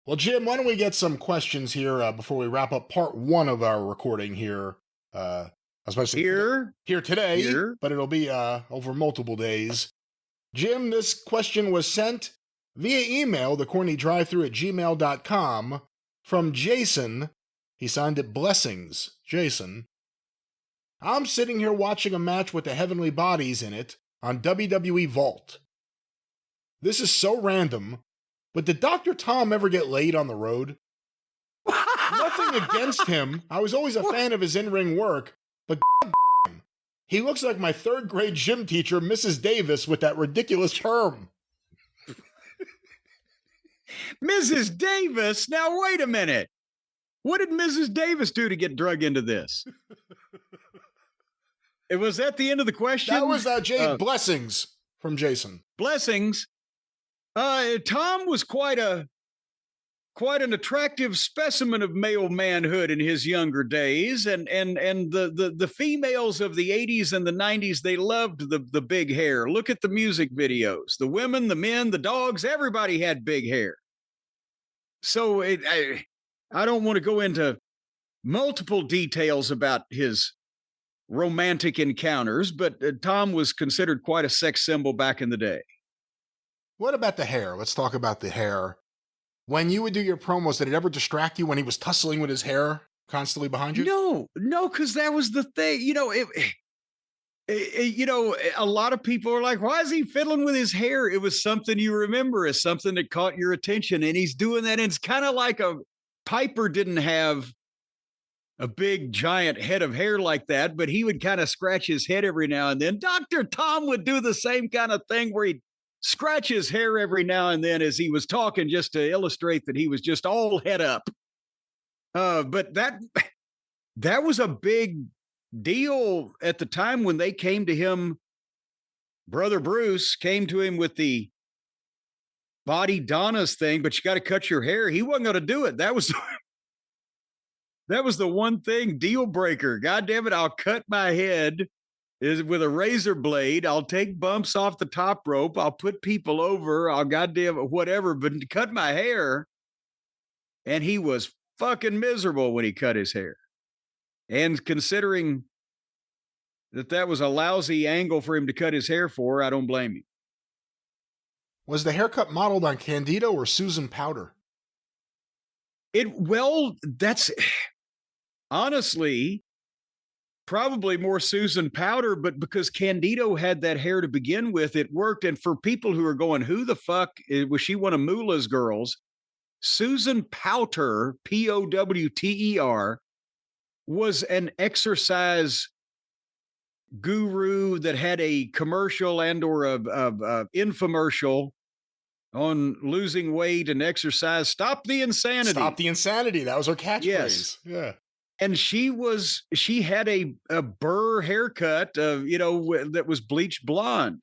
Well, Jim, why don't we get some questions here before we wrap up part one of our recording here? I was supposed to here today, but it'll be over multiple days. Jim, this question was sent via email, thecornydrivethru@gmail.com, from Jason. He signed it Blessings, Jason. I'm sitting here watching a match with the Heavenly Bodies in it on WWE Vault. This is so random, but did Dr. Tom ever get laid on the road? Nothing against him. I was always a fan of his in-ring work, but he looks like my third grade gym teacher, Mrs. Davis, with that ridiculous perm. Mrs. Davis? Now, wait a minute. What did Mrs. Davis do to get drug into this? It was at the end of the question? That was Blessings from Jason. Blessings. Tom was quite an attractive specimen of male manhood in his younger days, and the females of the 80s and the 90s, they loved the big hair. Look at the music videos. The women, the men, the dogs, everybody had big hair. So I don't want to go into multiple details about his romantic encounters, but Tom was considered quite a sex symbol back in the day. What about the hair? Let's talk about the hair. When you would do your promos, did it ever distract you when he was tussling with his hair constantly behind you? No, because that was the thing. A lot of people are like, why is he fiddling with his hair? It was something you remember as something that caught your attention, and he's doing that. And it's kind of like Piper didn't have a big, giant head of hair like that, but he would kind of scratch his head every now and then. Dr. Tom would do the same kind of thing where he'd scratch his hair every now and then as he was talking, just to illustrate that he was just all head up. But that was a big deal at the time when they came to him. Brother Bruce came to him with the Body Donna's thing, but you got to cut your hair. He wasn't going to do it. That was the one thing, deal breaker. God damn it, I'll cut my head with a razor blade. I'll take bumps off the top rope. I'll put people over. I'll goddamn whatever, but cut my hair. And he was fucking miserable when he cut his hair. And considering that was a lousy angle for him to cut his hair for, I don't blame you. Was the haircut modeled on Candido or Susan Powder? That's honestly probably more Susan Powder, but because Candido had that hair to begin with, it worked. And for people who are going, who the fuck was she one of Moolah's girls? Susan Powter, Powter, was an exercise guru that had a commercial and or a infomercial on losing weight and exercise. Stop the insanity. Stop the insanity. That was her catchphrase. Yes. Yeah. And she had a burr haircut, that was bleached blonde,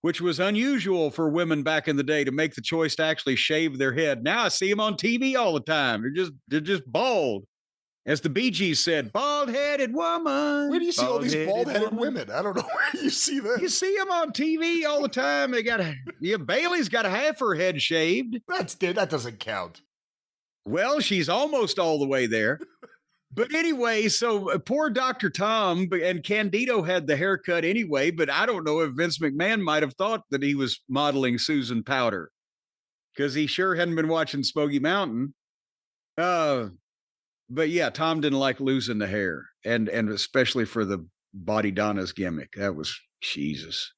which was unusual for women back in the day to make the choice to actually shave their head. Now I see them on TV all the time. They're just bald. As the Bee Gees said, bald-headed woman. Where do you see all these bald-headed women? I don't know where you see them. You see them on TV all the time. Bailey's got half her head shaved. That doesn't count. Well, she's almost all the way there. But anyway, so poor Dr. Tom and Candido had the haircut anyway, but I don't know if Vince McMahon might have thought that he was modeling Susan Powder, because he sure hadn't been watching Smoky Mountain. But yeah, Tom didn't like losing the hair, and especially for the Body Donna's gimmick. That was Jesus.